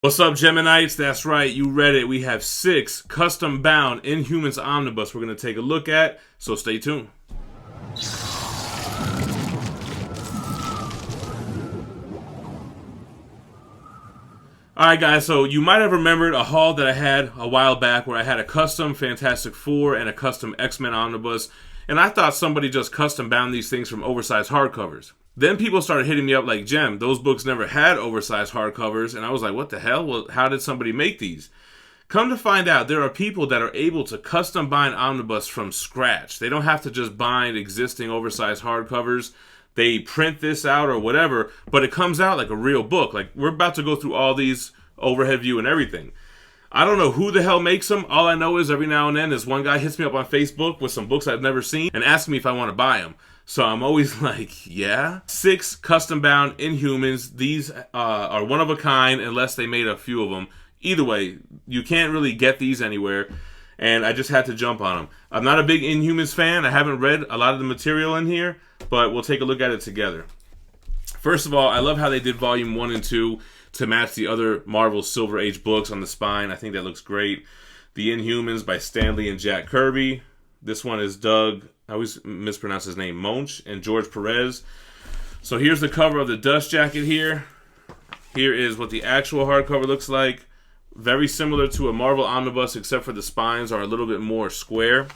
What's up, Geminites? That's right, you read it. We have 6 custom-bound Inhumans Omnibus we're going to take a look at, so stay tuned. Alright guys, so you might have remembered a haul that I had a while back where I had a custom Fantastic Four and a custom X-Men Omnibus, and I thought somebody just custom-bound these things from oversized hardcovers. Then people started hitting me up like, Gem, those books never had oversized hardcovers, and I was like, what the hell? Well, how did somebody make these? Come to find out, there are people that are able to custom bind omnibus from scratch. They don't have to just bind existing oversized hardcovers. They print this out or whatever, but it comes out like a real book. Like, we're about to go through all these overhead view and everything. I don't know who the hell makes them. All I know is every now and then this one guy hits me up on Facebook with some books I've never seen and asks me if I want to buy them. So I'm always like, yeah. 6 custom-bound Inhumans. These are one of a kind unless they made a few of them. Either way, you can't really get these anywhere, and I just had to jump on them. I'm not a big Inhumans fan. I haven't read a lot of the material in here, but we'll take a look at it together. First of all, I love how they did Volume 1 and 2 to match the other Marvel Silver Age books on the spine. I think that looks great. The Inhumans by Stan Lee and Jack Kirby. This one is Doug, I always mispronounce his name, Monch, and George Perez. So here's the cover of the dust jacket here. Here is what the actual hardcover looks like. Very similar to a Marvel Omnibus, except for the spines are a little bit more square.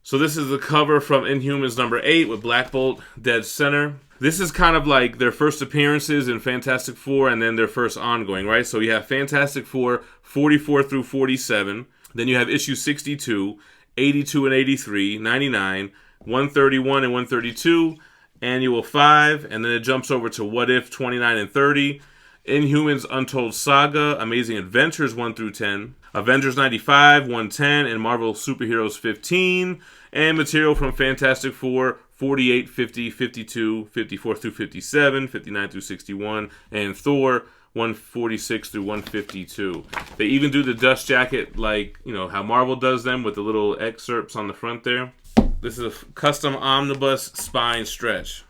So this is the cover from Inhumans number 8 with Black Bolt dead center. This is kind of like their first appearances in Fantastic Four and then their first ongoing, right? So you have Fantastic Four 44 through 47. Then you have issue 62, 82 and 83, 99, 131 and 132, Annual 5, and then it jumps over to What If 29 and 30, Inhumans Untold Saga, Amazing Adventures 1 through 10, Avengers 95, 110, and Marvel Superheroes 15, and material from Fantastic Four 48, 50, 52, 54 through 57, 59 through 61, and Thor 146 through 152. They even do the dust jacket like, you know, how Marvel does them with the little excerpts on the front there. This is a custom omnibus spine stretch.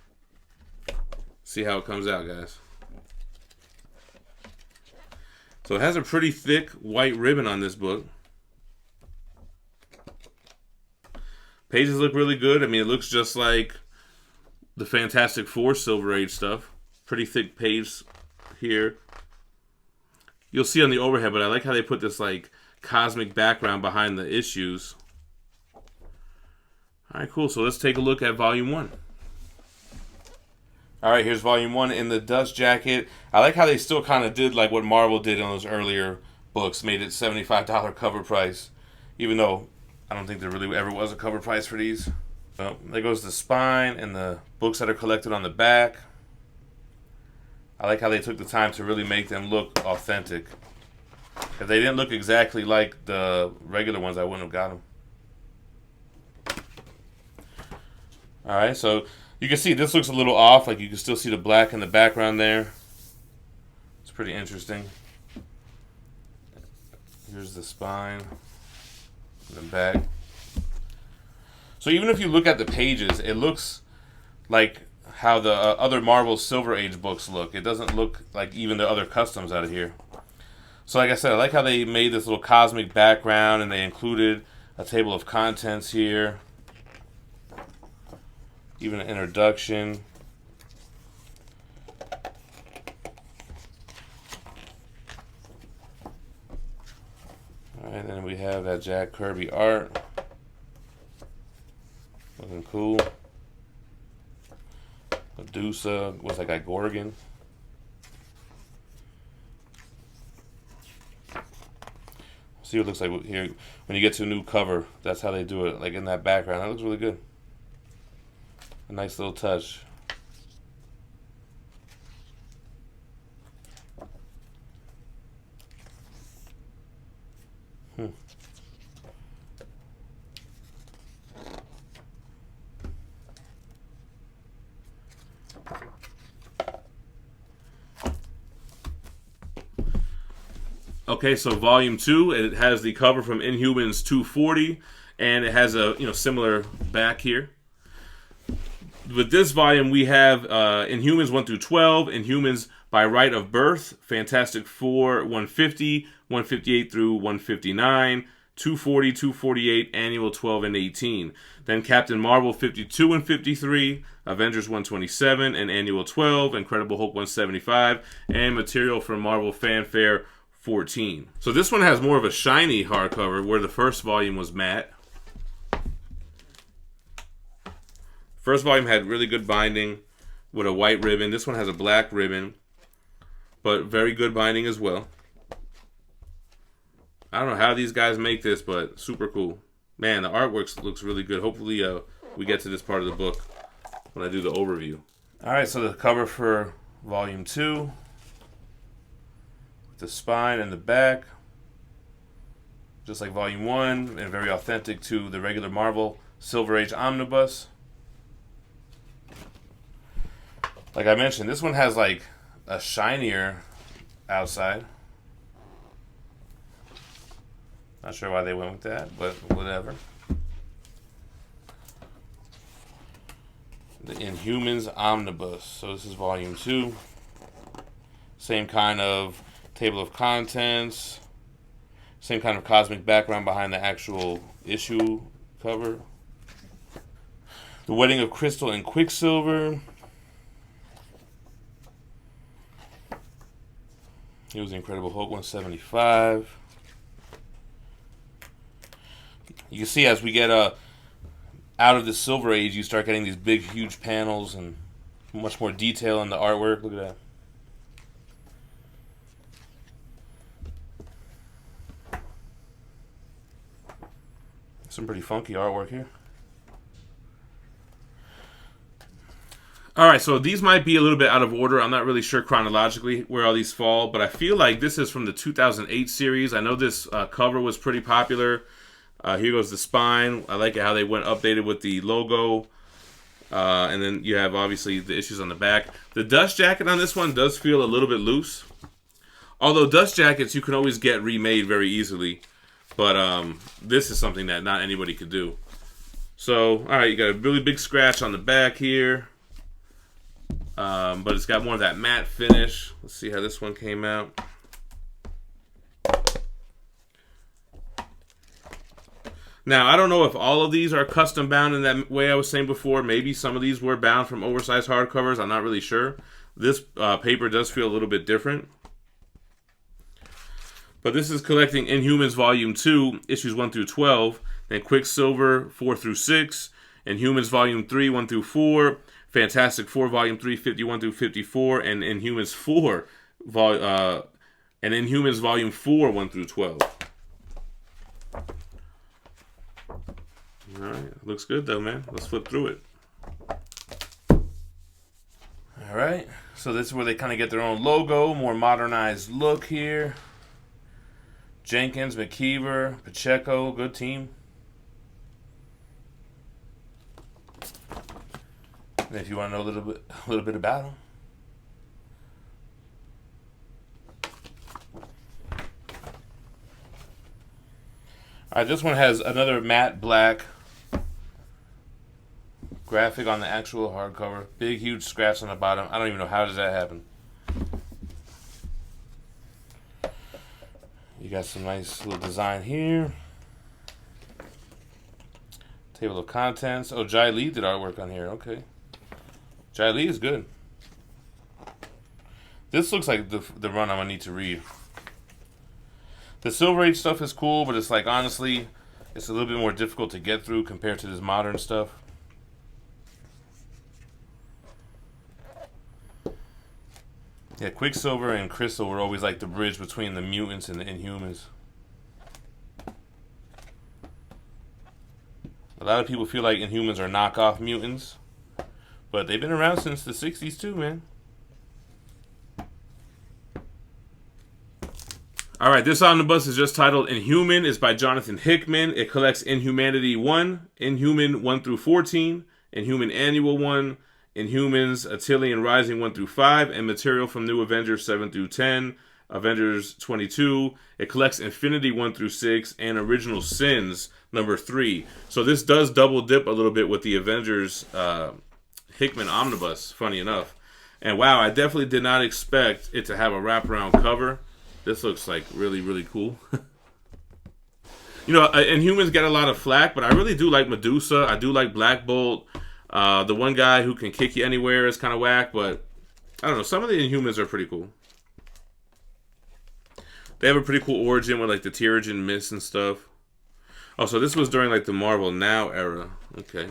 See how it comes out, guys. So it has a pretty thick white ribbon on this book. Pages look really good. I mean, it looks just like the Fantastic Four Silver Age stuff. Pretty thick page here. You'll see on the overhead, but I like how they put this like cosmic background behind the issues. Alright, cool. So let's take a look at Volume 1. Alright, here's Volume 1 in the dust jacket. I like how they still kind of did like what Marvel did in those earlier books. Made it $75 cover price. Even though I don't think there really ever was a cover price for these. Well, there goes the spine and the books that are collected on the back. I like how they took the time to really make them look authentic. If they didn't look exactly like the regular ones, I wouldn't have got them. Alright, so you can see this looks a little off. Like you can still see the black in the background there. It's pretty interesting. Here's the spine and the back. So even if you look at the pages, it looks like how the other Marvel Silver Age books look. It doesn't look like even the other customs out of here. So like I said, I like how they made this little cosmic background and they included a table of contents here. Even an introduction. Alright, then we have that Jack Kirby art. Looking cool. Medusa, what's that guy, Gorgon? See what it looks like here. When you get to a new cover, that's how they do it, like in that background. That looks really good. A nice little touch. Okay, so Volume 2, it has the cover from Inhumans 240, and it has a similar back here. with this volume, we have Inhumans 1 through 12, Inhumans by Right of Birth, Fantastic Four 150, 158 through 159, 240, 248, Annual 12 and 18. Then Captain Marvel 52 and 53, Avengers 127 and Annual 12, Incredible Hulk 175, and material from Marvel Fanfare 14. So this one has more of a shiny hardcover, where the first volume was matte. First volume had really good binding with a white ribbon. This one has a black ribbon, but very good binding as well. I don't know how these guys make this, but super cool. Man, the artwork looks really good. Hopefully we get to this part of the book when I do the overview. Alright, so the cover for Volume 2. The spine and the back. Just like Volume 1, and very authentic to the regular Marvel Silver Age Omnibus. Like I mentioned, this one has like a shinier outside. Not sure why they went with that, but whatever. The Inhumans Omnibus. So this is Volume 2. Same kind of table of contents. Same kind of cosmic background behind the actual issue cover. The Wedding of Crystal and Quicksilver. It was Incredible Hulk 175. You can see as we get out of the Silver Age, you start getting these big, huge panels and much more detail in the artwork. Look at that. Some pretty funky artwork here. Alright, so these might be a little bit out of order. I'm not really sure chronologically where all these fall, but I feel like this is from the 2008 series. I know this cover was pretty popular. Here goes the spine. I like it how they went updated with the logo. And then you have, obviously, the issues on the back. The dust jacket on this one does feel a little bit loose. Although dust jackets you can always get remade very easily. But this is something that not anybody could do. So, alright, you got a really big scratch on the back here. But it's got more of that matte finish. Let's see how this one came out. Now, I don't know if all of these are custom bound in that way I was saying before. Maybe some of these were bound from oversized hardcovers. I'm not really sure. This paper does feel a little bit different. But this is collecting Inhumans Volume 2, issues 1 through 12. Then Quicksilver 4 through 6. Inhumans Volume 3, 1 through 4. Fantastic Four Volume 3, 51 through 54. And Inhumans 4, and Inhumans Volume 4, 1 through 12. Alright, looks good though, man. Let's flip through it. Alright, so this is where they kind of get their own logo, more modernized look here. Jenkins, McKeever, Pacheco, good team. And if you want to know a little bit about them. Alright, this one has another matte black graphic on the actual hardcover. Big, huge scratch on the bottom. I don't even know how does that happen. You got some nice little design here. Table of contents. Oh, Jai Lee did artwork on here. Okay. Jai Lee is good. This looks like the run I'm going to need to read. The Silver Age stuff is cool, but it's like, honestly, it's a little bit more difficult to get through compared to this modern stuff. Yeah, Quicksilver and Crystal were always like the bridge between the mutants and the Inhumans. A lot of people feel like Inhumans are knockoff mutants, but they've been around since the 60s too, man. Alright, this omnibus is just titled Inhuman. It's by Jonathan Hickman. It collects Inhumanity 1, Inhuman 1 through 14, Inhuman Annual 1, Inhumans Attilian Rising 1 through 5, and material from New Avengers 7 through 10, Avengers 22. It collects Infinity 1 through 6, and Original Sins number 3. So this does double dip a little bit with the Avengers Hickman Omnibus, funny enough. And wow, I definitely did not expect it to have a wraparound cover. This looks like really, really cool. You know, Inhumans get a lot of flack, but I really do like Medusa. I do like Black Bolt. The one guy who can kick you anywhere is kind of whack, but I don't know. Some of the Inhumans are pretty cool. They have a pretty cool origin with like the Terrigen Mist and stuff. Oh, so this was during like the Marvel Now era. Okay.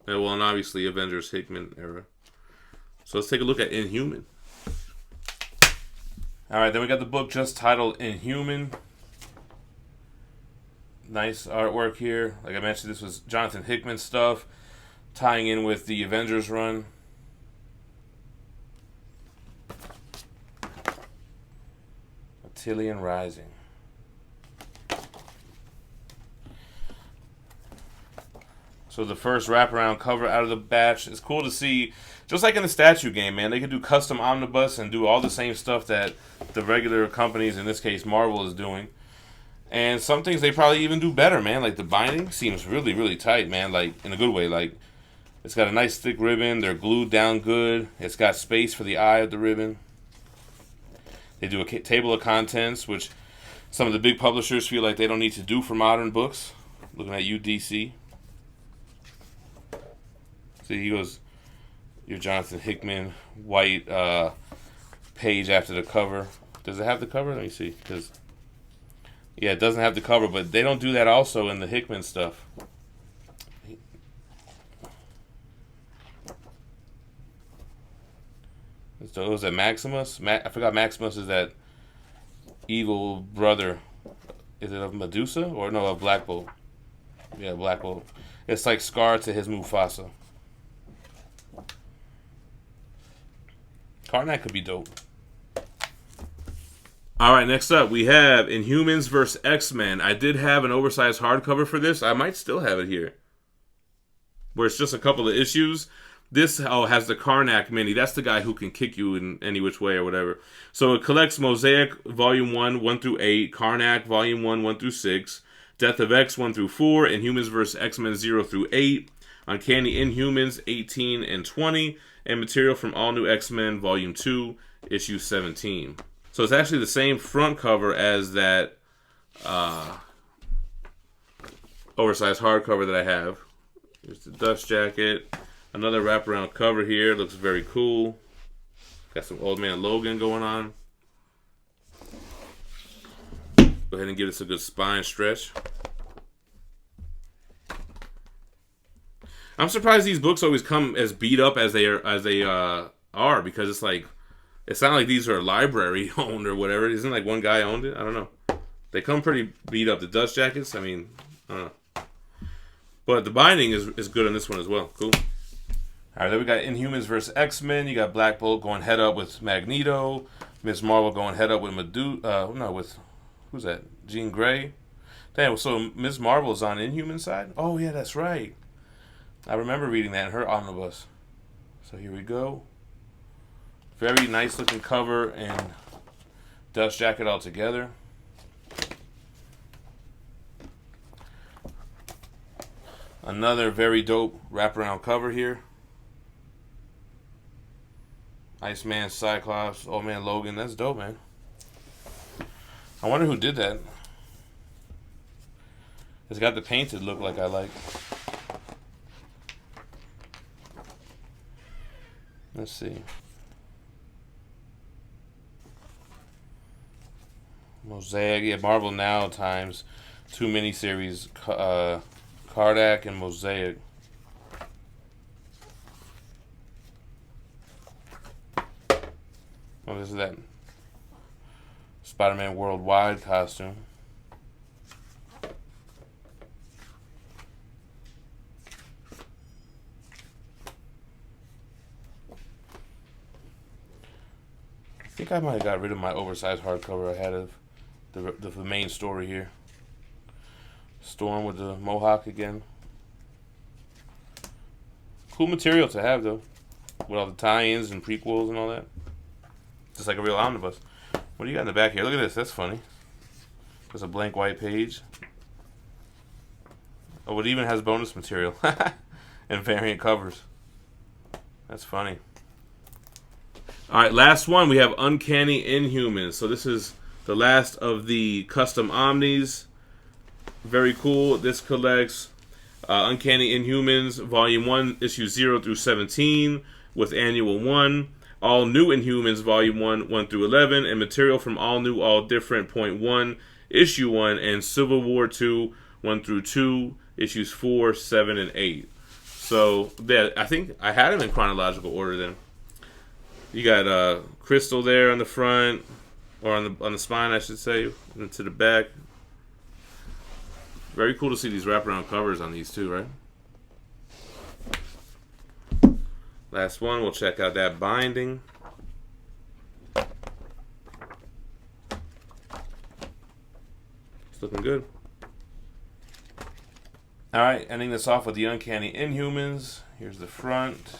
Well, and obviously Avengers Hickman era. So let's take a look at Inhuman. Alright, then we got the book just titled Inhuman. Nice artwork here. Like I mentioned, this was Jonathan Hickman stuff, tying in with the Avengers run. Attilan Rising. So the first wraparound cover out of the batch. It's cool to see, just like in the statue game, man, they can do custom omnibus and do all the same stuff that the regular companies, in this case Marvel, is doing. And some things they probably even do better, man. Like the binding seems really, really tight, man. Like in a good way. Like it's got a nice thick ribbon. They're glued down good. It's got space for the eye of the ribbon. They do a table of contents, which some of the big publishers feel like they don't need to do for modern books. Looking at you, DC. See, he goes, your Jonathan Hickman, white page after the cover. Does it have the cover? Let me see. Because, yeah, it doesn't have the cover, but they don't do that also in the Hickman stuff. So was it Maximus? I forgot Maximus is that evil brother. Is it of Medusa? Or no, of Black Bolt. Yeah, Black Bolt. It's like Scar to his Mufasa. Karnak could be dope. Alright, next up we have Inhumans vs. X-Men. I did have an oversized hardcover for this. I might still have it here. Where it's just a couple of issues. This has the Karnak mini. That's the guy who can kick you in any which way or whatever. So it collects Mosaic Volume 1, 1 through 8, Karnak Volume 1, 1 through 6, Death of X 1 through 4, Inhumans vs. X-Men 0 through 8, Uncanny Inhumans 18 and 20, and material from All New X-Men Volume 2, Issue 17. So it's actually the same front cover as that oversized hardcover that I have. Here's the dust jacket. Another wraparound cover here. Looks very cool. Got some Old Man Logan going on. Go ahead and give this a good spine stretch. I'm surprised these books always come as beat up as they are, because it's like, it's not like these are library owned or whatever. Isn't like one guy owned it? I don't know. They come pretty beat up. The dust jackets, I mean, I don't know. But the binding is good on this one as well. Cool. Alright, then we got Inhumans vs. X-Men. You got Black Bolt going head up with Magneto. Ms. Marvel going head up with with, who's that? Jean Grey. Damn, so Ms. Marvel's on Inhuman side? Oh, yeah, that's right. I remember reading that in her omnibus. So here we go. Very nice looking cover and dust jacket all together. Another very dope wraparound cover here. Iceman Cyclops, Old Man Logan. That's dope, man. I wonder who did that. It's got the painted look like I like. Let's see. Mosaic, yeah, Marvel Now times 2 miniseries, Karnak and Mosaic. Oh, this is that Spider-Man Worldwide costume. I think I might have got rid of my oversized hardcover I had of the main story here. Storm with the mohawk again. Cool material to have though, with all the tie-ins and prequels and all that. Just like a real omnibus. What do you got in the back here? Look at this. That's funny. There's a blank white page. Oh, it even has bonus material and variant covers. That's funny. All right, last one. We have Uncanny Inhumans. So this is the last of the custom Omnis. Very cool. This collects Uncanny Inhumans, Volume 1, Issues 0 through 17, with Annual 1. All New Inhumans, Volume 1, 1 through 11, and material from All New, All Different, Point 1, Issue 1, and Civil War 2, 1 through 2, Issues 4, 7, and 8. So, I think I had them in chronological order then. You got Crystal there on the front, or on the spine, I should say, and to the back. Very cool to see these wraparound covers on these too, right? Last one, we'll check out that binding. It's looking good. Alright, ending this off with the Uncanny Inhumans. Here's the front,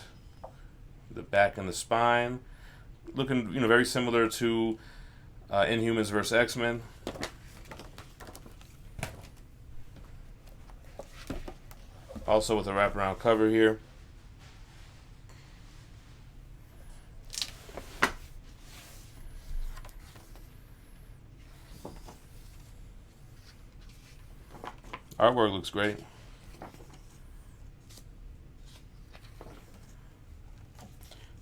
the back and the spine. Looking, very similar to Inhumans vs. X-Men. Also with a wraparound cover here. Artwork looks great.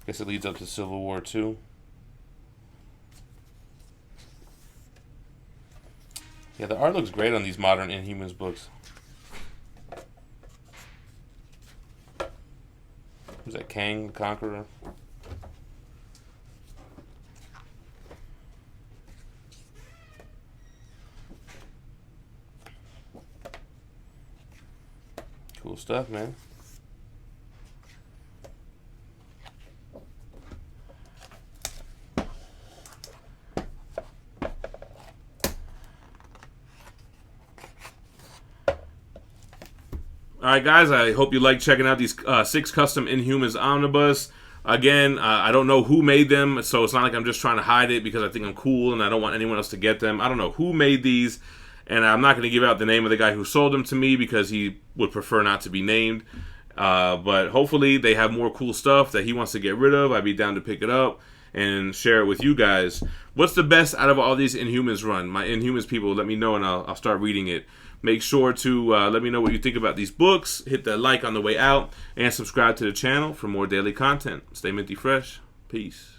Guess it leads up to Civil War 2. Yeah, the art looks great on these modern Inhumans books. Who's that, Kang the Conqueror? Cool stuff, man. Alright guys, I hope you like checking out these 6 custom Inhumans Omnibus. Again, I don't know who made them, so it's not like I'm just trying to hide it because I think I'm cool and I don't want anyone else to get them. I don't know who made these, and I'm not going to give out the name of the guy who sold them to me because he would prefer not to be named. But hopefully they have more cool stuff that he wants to get rid of. I'd be down to pick it up and share it with you guys. What's the best out of all these Inhumans run? My Inhumans people, let me know and I'll start reading it. Make sure to let me know what you think about these books. Hit that like on the way out and subscribe to the channel for more daily content. Stay minty fresh. Peace.